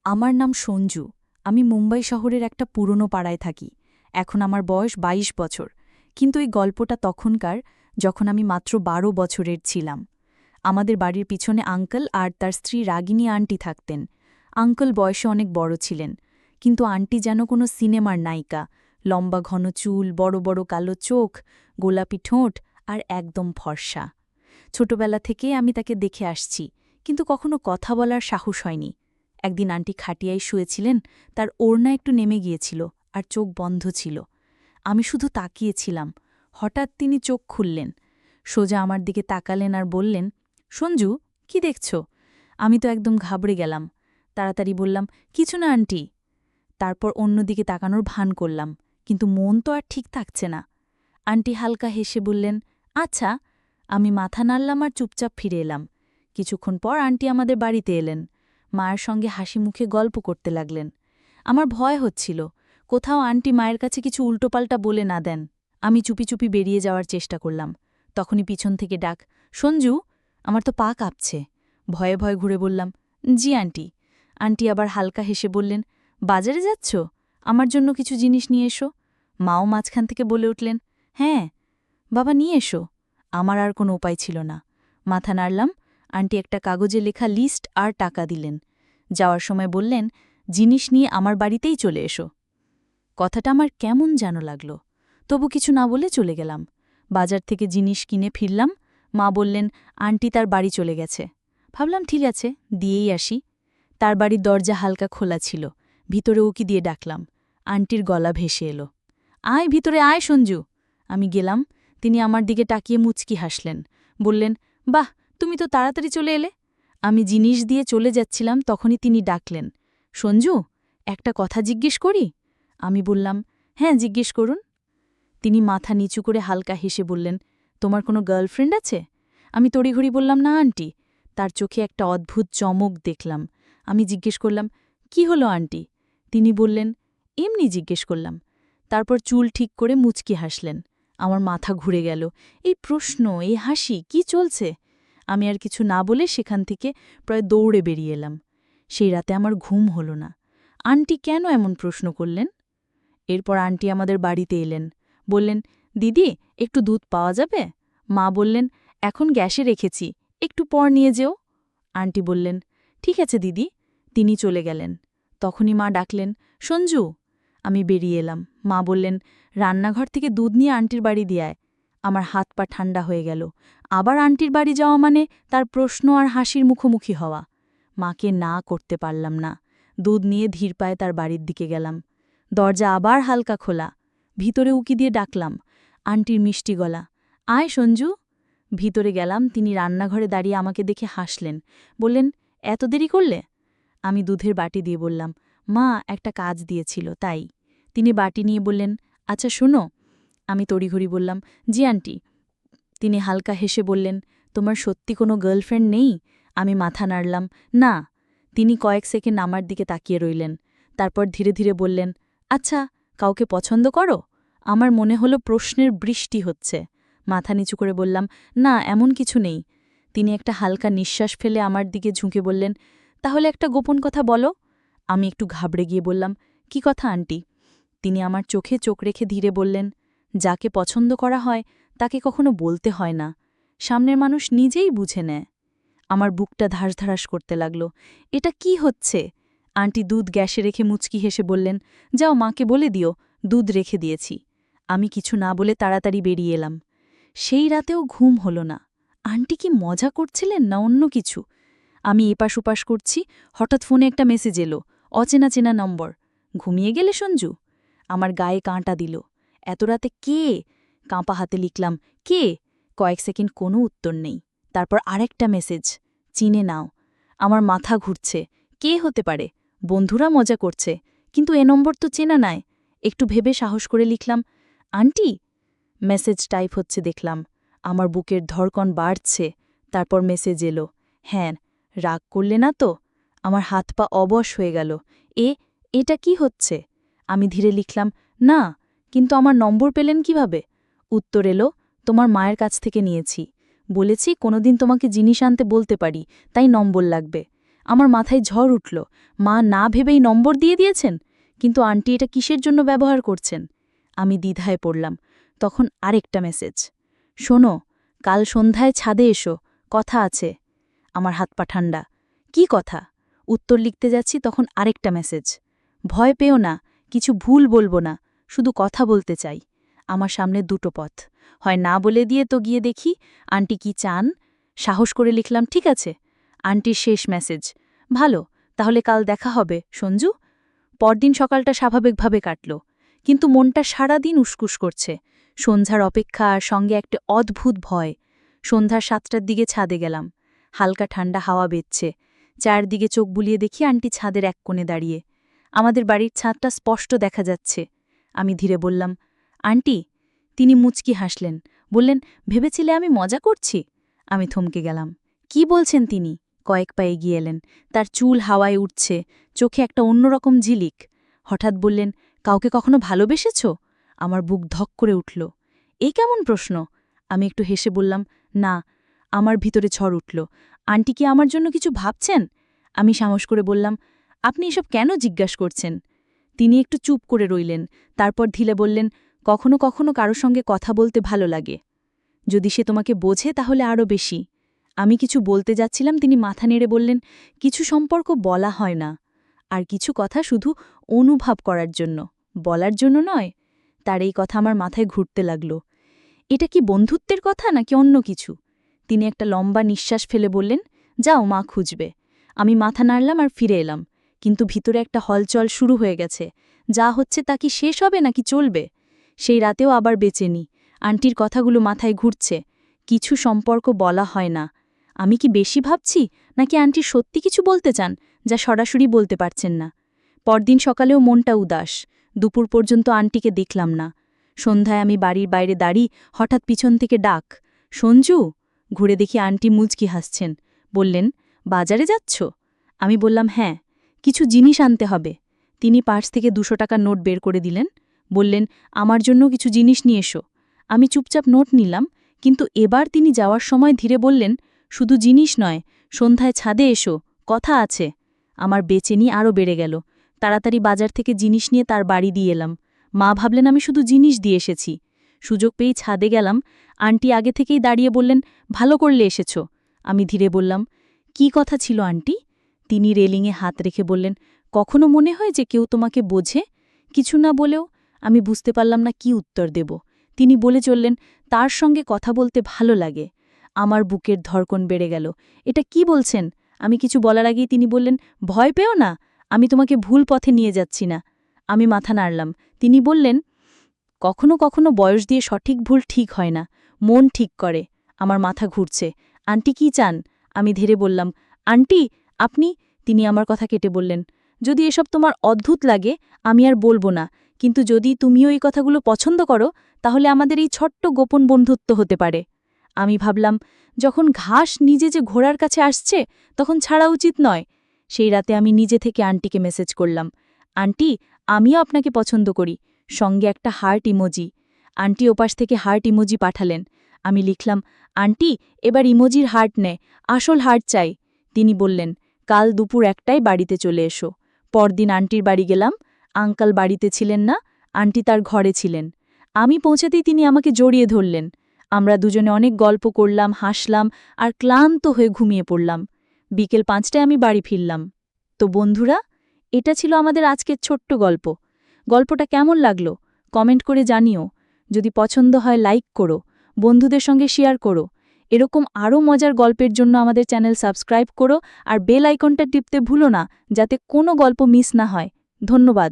আমার নাম সঞ্জু। আমি মুম্বাই শহরের একটা পুরনো পাড়ায় থাকি। এখন আমার বয়স ২২ বছর। কিন্তু এই গল্পটা তখনকার, যখন আমি মাত্র ১২ বছরের ছিলাম। আমাদের বাড়ির পিছনে আঙ্কেল আর তার স্ত্রী রাগিনী আন্টি থাকতেন। আঙ্কেল বয়সে অনেক বড় ছিলেন, কিন্তু আন্টি যেন কোনো সিনেমার নায়িকা। লম্বা ঘন চুল, বড় বড় কালো চোখ, গোলাপি ঠোঁট আর একদম ফর্সা। ছোটবেলা থেকে আমি তাকে দেখে আসছি, কিন্তু কখনো কথা বলার সাহস হয়নি। একদিন আন্টি খাটিয়ায় শুয়েছিলেন, তার ওড়না একটু নেমে গিয়েছিল আর চোখ বন্ধ ছিল। আমি শুধু তাকিয়েছিলাম। হঠাৎ তিনি চোখ খুললেন, সোজা আমার দিকে তাকালেন আর বললেন, সঞ্জু, কি দেখছ? আমি তো একদম ঘাবড়ে গেলাম। তাড়াতাড়ি বললাম, কিছু না আন্টি। তারপর অন্যদিকে তাকানোর ভান করলাম, কিন্তু মন তো আর ঠিক থাকছে না। আন্টি হালকা হেসে বললেন, আচ্ছা। আমি মাথা নাড়লাম আর চুপচাপ ফিরে এলাম। কিছুক্ষণ পর আন্টি আমাদের বাড়িতে এলেন। মায়ের সঙ্গে হাসি মুখে গল্প করতে লাগলেন। আমার ভয় হচ্ছিল, কোথাও আন্টি মায়ের কাছে কিছু উল্টোপাল্টা বলে না দেন। আমি চুপি চুপি বেরিয়ে যাওয়ার চেষ্টা করলাম। তখনই পিছন থেকে ডাক, সঞ্জু। আমার তো পা কাঁপছে। ভয়ে ভয়ে ঘুরে বললাম, জি আন্টি। আন্টি আবার হালকা হেসে বললেন, বাজারে যাচ্ছ? আমার জন্য কিছু জিনিস নিয়ে এসো। মাও মাঝখান থেকে বলে উঠলেন, হ্যাঁ বাবা, নিয়ে এসো। আমার আর কোনো উপায় ছিল না। মাথা নাড়লাম। আন্টি একটা কাগজে লেখা লিস্ট আর টাকা দিলেন। যাওয়ার সময় বললেন, জিনিস নিয়ে আমার বাড়িতেই চলে এসো। কথাটা আমার কেমন যেন লাগল, তবু কিছু না বলে চলে গেলাম। বাজার থেকে জিনিস কিনে ফিরলাম। মা বললেন, আন্টি তার বাড়ি চলে গেছে। ভাবলাম ঠিক আছে, দিয়েই আসি। তার বাড়ির দরজা হালকা খোলা ছিল। ভিতরে উকি দিয়ে ডাকলাম। আন্টির গলা ভেসে এলো, আয় ভিতরে আয় সঞ্জু। আমি গেলাম। তিনি আমার দিকে তাকিয়ে মুচকি হাসলেন। বললেন, বাহ, তুমি তো তাড়াতাড়ি চলে এলে। আমি জিনিস দিয়ে চলে যাচ্ছিলাম, তখনই তিনি ডাকলেন, সঞ্জু, একটা কথা জিজ্ঞেস করি? আমি বললাম, হ্যাঁ জিজ্ঞেস করুন। তিনি মাথা নিচু করে হালকা হেসে বললেন, তোমার কোনো গার্লফ্রেন্ড আছে? আমি তড়িঘড়ি বললাম, না আন্টি। তার চোখে একটা অদ্ভুত চমক দেখলাম। আমি জিজ্ঞেস করলাম, কি হলো আন্টি? তিনি বললেন, এমনি জিজ্ঞেস করলাম। তারপর চুল ঠিক করে মুচকি হাসলেন। আমার মাথা ঘুরে গেল। এই প্রশ্ন, এই হাসি, কি চলছে? আমি আর কিছু না বলে সেখান থেকে প্রায় দৌড়ে বেরিয়ে এলাম। সেই রাতে আমার ঘুম হল না। আন্টি কেন এমন প্রশ্ন করলেন? এরপর আন্টি আমাদের বাড়িতে এলেন। বললেন, দিদি, একটু দুধ পাওয়া যাবে? মা বললেন, এখন গ্যাসে রেখেছি, একটু পর নিয়ে যেও। আন্টি বললেন, ঠিক আছে দিদি। তিনি চলে গেলেন। তখনই মা ডাকলেন, সঞ্জু। আমি বেরিয়ে এলাম। মা বললেন, রান্নাঘর থেকে দুধ নিয়ে আন্টির বাড়ি দিয়ে আয়। আমার হাত পা ঠান্ডা হয়ে গেল। আবার আন্টির বাড়ি যাওয়া মানে তার প্রশ্ন আর হাসির মুখোমুখি হওয়া। মাকে না করতে পারলাম না। দুধ নিয়ে ধীর পায়ে তার বাড়ির দিকে গেলাম। দরজা আবার হালকা খোলা। ভিতরে উকি দিয়ে ডাকলাম। আন্টির মিষ্টি গলা, আয় সঞ্জু। ভিতরে গেলাম। তিনি রান্নাঘরে দাঁড়িয়ে আমাকে দেখে হাসলেন। বললেন, এত দেরি করলে? আমি দুধের বাটি দিয়ে বললাম, মা একটা কাজ দিয়েছিল, তাই। তিনি বাটি নিয়ে বললেন, আচ্ছা শোনো। আমি তড়িঘড়ি বললাম, জি আন্টি। তিনি হালকা হেসে বললেন, তোমার সত্যি কোনো গার্লফ্রেন্ড নেই? আমি মাথা নাড়লাম, না। তিনি কয়েক সেকেন্ড আমার দিকে তাকিয়ে রইলেন। তারপর ধীরে ধীরে বললেন, আচ্ছা, কাউকে পছন্দ করো? আমার মনে হলো প্রশ্নের বৃষ্টি হচ্ছে। মাথা নিচু করে বললাম, না, এমন কিছু নেই। তিনি একটা হালকা নিঃশ্বাস ফেলে আমার দিকে ঝুঁকে বললেন, তাহলে একটা গোপন কথা বলো। আমি একটু ঘাবড়ে গিয়ে বললাম, কি কথা আন্টি? তিনি আমার চোখে চোখ রেখে ধীরে বললেন, যাকে পছন্দ করা হয় তাকে কখনো বলতে হয় না, সামনের মানুষ নিজেই বুঝে নেয়। আমার বুকটা ধাস করতে লাগল। এটা কি হচ্ছে? আন্টি দুধ গ্যাসে রেখে মুচকি হেসে বললেন, যাও মাকে বলে দিও, দুধ রেখে দিয়েছি। আমি কিছু না বলে তাড়াতাড়ি বেরিয়ে এলাম। সেই রাতেও ঘুম হল না। আন্টি কি মজা করছিলেন না অন্য কিছু? আমি এপাশ ওপাশ করছি, হঠাৎ ফোনে একটা মেসেজ এলো, অচেনা চেনা নম্বর। ঘুমিয়ে গেলে সঞ্জু? আমার গায়ে কাঁটা দিল। এত রাতে কে? কাঁপা হাতে লিখলাম, কে? কয়েক সেকেন্ড কোনো উত্তর নেই। তারপর আরেকটা মেসেজ, চিনে নাও। আমার মাথা ঘুরছে। কে হতে পারে? বন্ধুরা মজা করছে, কিন্তু এ নম্বর তো চেনা নাই। একটু ভেবে সাহস করে লিখলাম, আন্টি। মেসেজ টাইপ হচ্ছে দেখলাম। আমার বুকের ধড়কন বাড়ছে। তারপর মেসেজ এলো, হ্যাঁ, রাগ করলে না তো? আমার হাত পা অবশ হয়ে গেল। এটা কি হচ্ছে? আমি ধীরে লিখলাম, না, কিন্তু আমার নম্বর পেলেন কিভাবে? উত্তর এলো, তোমার মায়ের কাছ থেকে নিয়েছি। বলেছি কোনোদিন তোমাকে জিনিস আনতে বলতে পারি, তাই নম্বর লাগবে। আমার মাথায় ঝড় উঠল। মা না ভেবেই নম্বর দিয়ে দিয়েছেন, কিন্তু আন্টি এটা কিসের জন্য ব্যবহার করছেন? আমি দ্বিধায় পড়লাম। তখন আরেকটা মেসেজ, শোনো, কাল সন্ধ্যায় ছাদে এসো, কথা আছে। আমার হাত পা ঠান্ডা। কি কথা? উত্তর লিখতে যাচ্ছি, তখন আরেকটা মেসেজ, ভয় পেও না, কিছু ভুল বলবো না, শুধু কথা বলতে চাই। আমার সামনে দুটো পথ, হয় না বলে দিয়ে তো গিয়ে দেখি আন্টি কি চান। সাহস করে লিখলাম, ঠিক আছে। আন্টির শেষ মেসেজ, ভালো, তাহলে কাল দেখা হবে সঞ্জু। পরদিন সকালটা স্বাভাবিকভাবে কাটল, কিন্তু মনটা সারাদিন উসকুস করছে। সন্ধ্যার অপেক্ষা আর সঙ্গে একটা অদ্ভুত ভয়। সন্ধ্যার 7টার দিকে ছাদে গেলাম। হালকা ঠান্ডা হাওয়া বেচ্ছে। চারদিকে চোখ বুলিয়ে দেখি আন্টি ছাদের এক কোণে দাঁড়িয়ে। আমাদের বাড়ির ছাদটা স্পষ্ট দেখা যাচ্ছে। আমি ধীরে বললাম, আন্টি। তিনি মুচকি হাসলেন, বললেন, ভেবেছিলে আমি মজা করছি? আমি থমকে গেলাম। কি বলছেন তিনি? কয়েক পা এগিয়ে এলেন। তার চুল হাওয়ায় উঠছে, চোখে একটা অন্যরকম ঝিলিক। হঠাৎ বললেন, কাউকে কখনো ভালোবেসেছ? আমার বুক ধক করে উঠল। এই কেমন প্রশ্ন? আমি একটু হেসে বললাম, না। আমার ভিতরে ঝড় উঠল। আন্টি কি আমার জন্য কিছু ভাবছেন? আমি সাহস করে বললাম, আপনি এসব কেন জিজ্ঞাসা করছেন? তিনি একটু চুপ করে রইলেন, তারপর ধীরে বললেন, কখনো কখনো কারো সঙ্গে কথা বলতে ভালো লাগে। যদি সে তোমাকে বোঝে তাহলে আরও বেশি। আমি কিছু বলতে যাচ্ছিলাম, তিনি মাথা নেড়ে বললেন, কিছু সম্পর্ক বলা হয় না, আর কিছু কথা শুধু অনুভব করার জন্য, বলার জন্য নয়। তার এই কথা আমার মাথায় ঘুরতে লাগল। এটা কি বন্ধুত্বের কথা নাকি অন্য কিছু? তিনি একটা লম্বা নিঃশ্বাস ফেলে বললেন, যাও, মা খুঁজবে। আমি মাথা নাড়লাম আর ফিরে এলাম, কিন্তু ভিতরে একটা হলচল শুরু হয়ে গেছে। যা হচ্ছে তা কি শেষ হবে নাকি চলবে? সেই রাতেও আবার বেঁচে নি। আন্টির কথাগুলো মাথায় ঘুরছে। কিছু সম্পর্ক বলা হয় না। আমি কি বেশি ভাবছি, নাকি আন্টি সত্যি কিছু বলতে চান যা সরাসরি বলতে পারছেন না? পরদিন সকালেও মনটা উদাস। দুপুর পর্যন্ত আন্টিকে দেখলাম না। সন্ধ্যায় আমি বাড়ির বাইরে দাঁড়ি, হঠাৎ পিছন থেকে ডাক, সঞ্জু। ঘুরে দেখি আন্টি মুচকি হাসছেন। বললেন, বাজারে যাচ্ছ? আমি বললাম, হ্যাঁ, কিছু জিনিস আনতে হবে। তিনি পার্স থেকে 200 টাকার নোট বের করে দিলেন। বললেন, আমার জন্য কিছু জিনিস নিয়ে এসো। আমি চুপচাপ নোট নিলাম, কিন্তু এবার তিনি যাওয়ার সময় ধীরে বললেন, শুধু জিনিস নয়, সন্ধ্যায় ছাদে এসো, কথা আছে। আমার বেচেনি আরও বেড়ে গেল। তাড়াতাড়ি বাজার থেকে জিনিস নিয়ে তার বাড়ি দিয়ে এলাম। মা ভাবলেন আমি শুধু জিনিস দিয়ে এসেছি। সুযোগ পেয়েই ছাদে গেলাম। আন্টি আগে থেকেই দাঁড়িয়ে বললেন, ভালো করলে এসেছ। আমি ধীরে বললাম, কি কথা ছিল আন্টি? তিনি রেলিংয়ে হাত রেখে বললেন, কখনো মনে হয় যে কেউ তোমাকে বোঝে? কিছু না বলেও আমি বুঝতে পারলাম না কি উত্তর দেব। তিনি বলে চললেন, তার সঙ্গে কথা বলতে ভালো লাগে। আমার বুকের ধড়কন বেড়ে গেল। এটা কি বলছেন? আমি কিছু বলার আগেই তিনি বললেন, ভয় পেও না, আমি তোমাকে ভুল পথে নিয়ে যাচ্ছি না। আমি মাথা নাড়লাম। তিনি বললেন, কখনো কখনো বয়স দিয়ে সঠিক ভুল ঠিক হয় না, মন ঠিক করে। আমার মাথা ঘুরছে। আন্টি কি চান? আমি ধীরে বললাম, আন্টি, আপনি। তিনি আমার কথা কেটে বললেন, যদি এসব তোমার অদ্ভুত লাগে আমি আর বলবো না, কিন্তু যদি তুমিও এই কথাগুলো পছন্দ করো তাহলে আমাদের এই ছোট্ট গোপন বন্ধুত্ব হতে পারে। আমি ভাবলাম, যখন ঘাস নিজে যে ঘোড়ার কাছে আসছে তখন ছাড়া উচিত নয়। সেই রাতে আমি নিজে থেকে আন্টিকে মেসেজ করলাম, আন্টি, আমিও আপনাকে পছন্দ করি, সঙ্গে একটা হার্ট ইমোজি। আন্টি ওপাশ থেকে হার্ট ইমোজি পাঠালেন। আমি লিখলাম, আন্টি, এবার ইমোজির হার্ট নে, আসল হার্ট চাই। তিনি বললেন, কাল দুপুর 1টায় বাড়িতে চলে এসো। পরদিন আন্টির বাড়ি গেলাম। আঙ্কাল বাড়িতে ছিলেন না, আন্টি তার ঘরে ছিলেন। আমি পৌঁছাতেই তিনি আমাকে জড়িয়ে ধরলেন। আমরা দুজনে অনেক গল্প করলাম, হাসলাম আর ক্লান্ত হয়ে ঘুমিয়ে পড়লাম। বিকেল 5টায় আমি বাড়ি ফিরলাম। তো বন্ধুরা, এটা ছিল আমাদের আজকের ছোট্ট গল্প। গল্পটা কেমন লাগলো কমেন্ট করে জানিও। যদি পছন্দ হয় লাইক করো, বন্ধুদের সঙ্গে শেয়ার করো। এরকম আরও মজার গল্পের জন্য আমাদের চ্যানেল সাবস্ক্রাইব করো আর বেল আইকনটা টিপতে ভুলো না, যাতে কোনো গল্প মিস না হয়। ধন্যবাদ।